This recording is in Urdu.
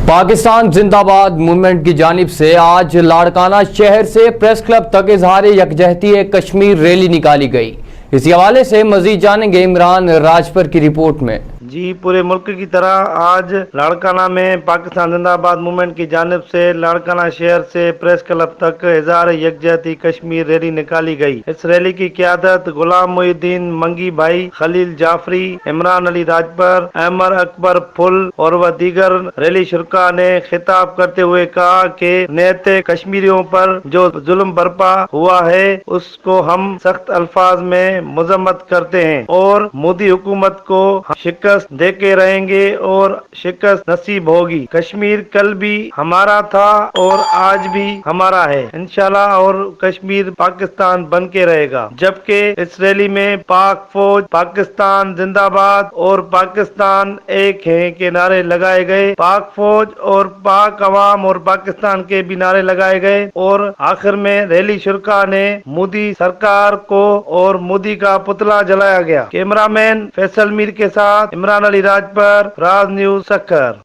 پاکستان زندہ باد موومنٹ کی جانب سے آج لاڑکانہ شہر سے پریس کلب تک اظہار یکجہتی کشمیر ریلی نکالی گئی۔ اسی حوالے سے مزید جانیں گے عمران راجپر کی رپورٹ میں۔ جی، پورے ملک کی طرح آج لاڑکانہ میں پاکستان زندہ باد موومنٹ کی جانب سے لاڑکانہ شہر سے پریس کلب تک اظہار یکجہتی کشمیر ریلی نکالی گئی۔ اس ریلی کی قیادت غلام محی الدین منگی بھائی، خلیل جعفری، عمران علی راجپر، احمد اکبر پھل اور وہ دیگر ریلی شرکا نے خطاب کرتے ہوئے کہا کہ نیت کشمیریوں پر جو ظلم برپا ہوا ہے اس کو ہم سخت الفاظ میں مذمت کرتے ہیں اور مودی حکومت کو شکست دے کے رہیں گے اور شکست نصیب ہوگی۔ کشمیر کل بھی ہمارا تھا اور آج بھی ہمارا ہے انشاءاللہ، اور کشمیر پاکستان بن کے رہے گا۔ جبکہ اس ریلی میں پاک فوج، پاکستان زندہ باد اور پاکستان ایک ہے کے نعرے لگائے گئے۔ پاک فوج اور پاک عوام اور پاکستان کے بھی نعرے لگائے گئے اور آخر میں ریلی شرکا نے مودی سرکار کو اور مودی کا پتلا جلایا گیا۔ کیمرہ مین فیصل میر کے ساتھ عمران علی راجپر، راز نیوز سکھر۔